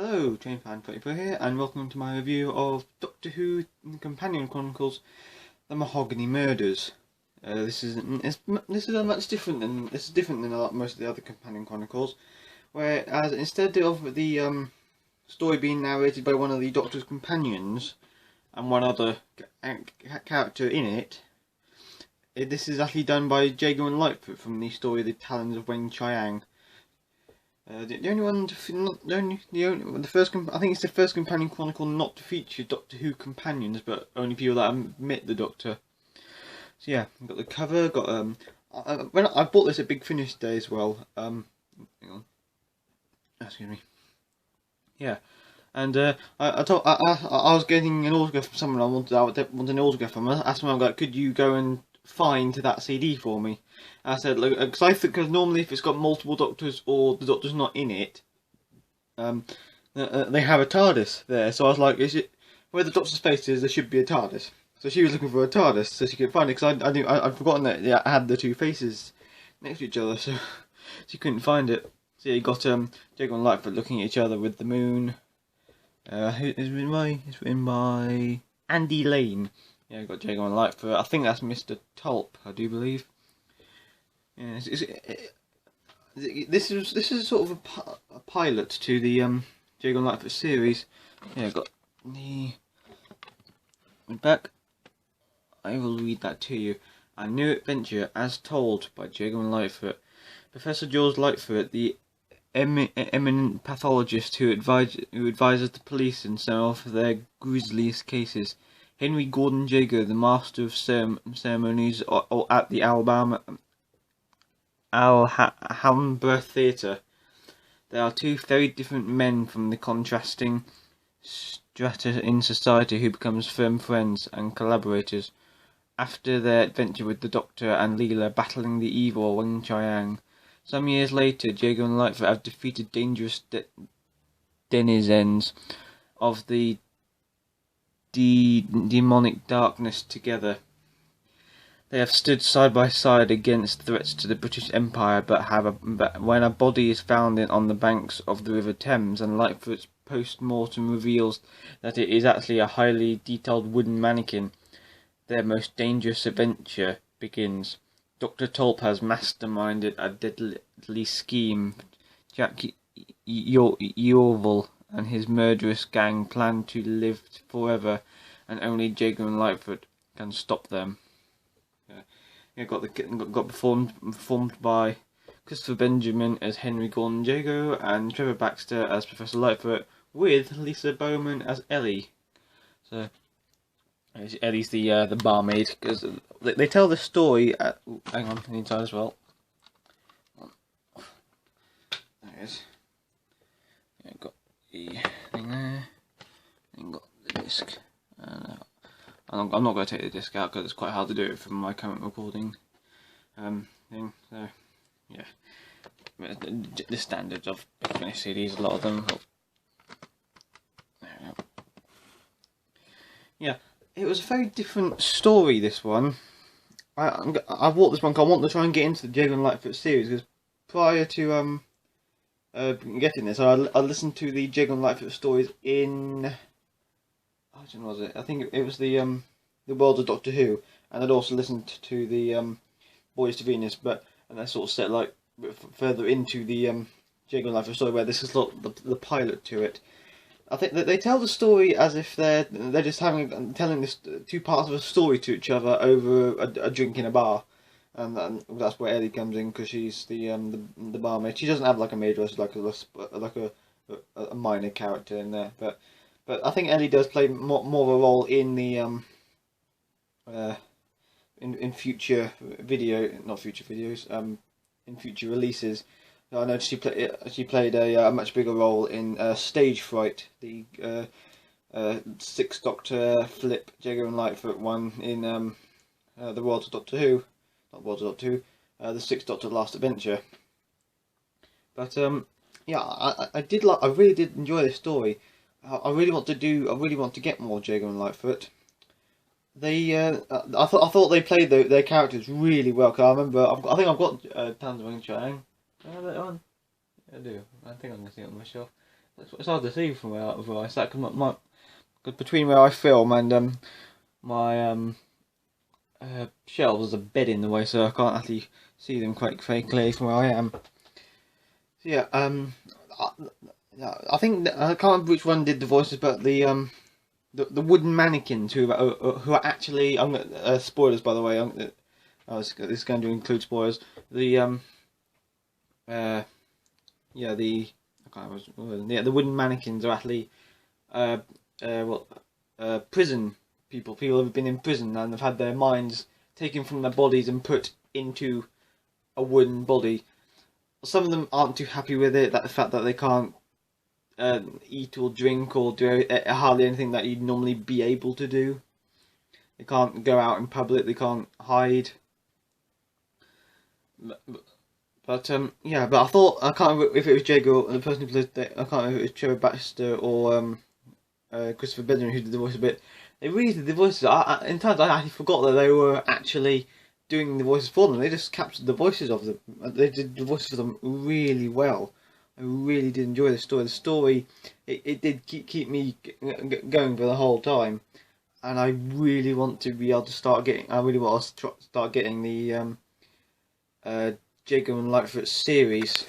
Hello, TrainFan24 here, and welcome to my review of Doctor Who Companion Chronicles: The Mahogany Murders. This is different than most of the other Companion Chronicles, whereas instead of the story being narrated by one of the Doctor's companions and one other character in it, this is actually done by Jago and Lightfoot from the story The Talons of Weng Chiang. The only one, the first, I think it's the first Companion Chronicle not to feature Doctor Who companions, but only people that met the Doctor. So yeah, got the cover. Got when I bought this at Big Finish Day as well. Hang on, excuse me. Yeah, and I was getting an autograph from someone I wanted an autograph from. I asked them, like, could you go and find that CD for me? I said, look, because I think, because normally if it's got multiple Doctors or the Doctor's not in it, they have a TARDIS there. So I was like, where the Doctor's face is, there should be a TARDIS. So she was looking for a TARDIS so she could find it, because I'd forgotten that I had the two faces next to each other, so she couldn't find it. So yeah, you got Jago and Lightfoot looking at each other with the moon. It's written by Andy Lane. Yeah, you've got Jago and Lightfoot. I think that's Mr. Tulp, I do believe. Yeah, this is sort of a pilot to the Jago and Lightfoot series. Yeah, got the back. I will read that to you. A new adventure as told by Jago and Lightfoot. Professor George Lightfoot, the eminent pathologist who advises the police in some of their grisliest cases. Henry Gordon Jago, the master of ceremonies at the Alhambra Theatre. There are two very different men from the contrasting strata in society who become firm friends and collaborators after their adventure with the Doctor and Leela battling the evil Weng Chiang. Some years later, Jago and Lightfoot have defeated dangerous denizens of the demonic darkness together. They have stood side by side against threats to the British Empire, but when a body is found on the banks of the River Thames, and Lightfoot's post-mortem reveals that it is actually a highly detailed wooden mannequin, their most dangerous adventure begins. Dr. Tulp has masterminded a deadly scheme. Jack Yeovil and his murderous gang plan to live forever, and only Jago and Lightfoot can stop them. Yeah, got performed by Christopher Benjamin as Henry Gordon Jago and Trevor Baxter as Professor Lightfoot, with Lisa Bowman as Ellie. So Ellie's the barmaid, because they tell the story at. Hang on, I need time as well. There it is. Yeah, got the thing there. Then got the disc. I'm not going to take the disc out because it's quite hard to do it from my current recording thing. So yeah, the standards of finished CDs, a lot of them. There we go. Yeah, it was a very different story, this one. I bought this one because I want to try and get into the Jago and Lightfoot series, because prior to getting this, I listened to the Jago and Lightfoot stories in. Which one was it? I think it was the World of Doctor Who, and I'd also listened to the Voyage to Venus, and they're sort of set like further into the Jago and Lightfoot story, where this is like the pilot to it. I think that they tell the story as if they're just telling this two parts of a story to each other over a drink in a bar, and that's where Ellie comes in, because she's the barmaid. She doesn't have like a maid dress, like a minor character in there, but I think Ellie does play more of a role in the in future in future releases. I know she played a much bigger role in Stage Fright, the Sixth Doctor Flip Jago and Lightfoot one in the World of Doctor Who, not World of Doctor Who, the Sixth Doctor Last Adventure. But yeah, I really did enjoy this story. I really want to get more Jago and Lightfoot. I thought they played their characters really well. Cause I think I've got Talons of Weng Chiang. Do I have that on? I do. I think I'm going to see it on my shelf. it's hard to see from where I sat. Cause between where I film and my shelves, there's a bed in the way, so I can't actually see them quite very clearly from where I am. So yeah, I think I can't remember which one did the voices, but the wooden mannequins who are actually, spoilers by the way. This is going to include spoilers. The the wooden mannequins are actually prison people who have been in prison and have had their minds taken from their bodies and put into a wooden body. Some of them aren't too happy with it, the fact that they can't eat or drink or do hardly anything that you'd normally be able to do. They can't go out in public, they can't hide. But I thought, I can't remember if it was Jago or the person who played it, I can't remember if it was Trevor Baxter or Christopher Benjamin who did the voice a bit. They really did the voices. In times I actually forgot that they were actually doing the voices for them. They just captured the voices of them. They did the voices for them really well. I really did enjoy the story. The story, it did keep me going for the whole time. And I really want to be able to start getting. I really want to start getting the Jago and Lightfoot series,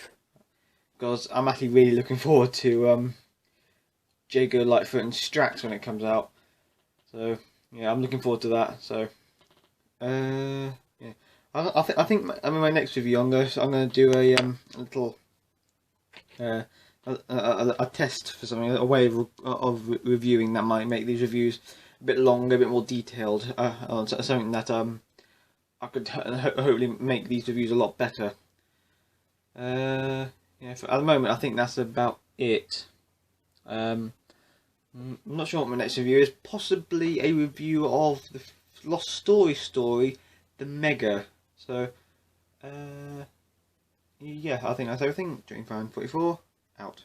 because I'm actually really looking forward to Jago, Lightfoot and Strax when it comes out. So yeah, I'm looking forward to that. So yeah, I think in my next review I'm going to do a little a test for something, a way of reviewing that might make these reviews a bit longer, a bit more detailed, on something that I could hopefully make these reviews a lot better. Yeah, at the moment I think that's about it. I'm not sure what my next review is. Possibly a review of the Lost story, the Mega. So, yeah, I think that's everything. Dreamfan44 out.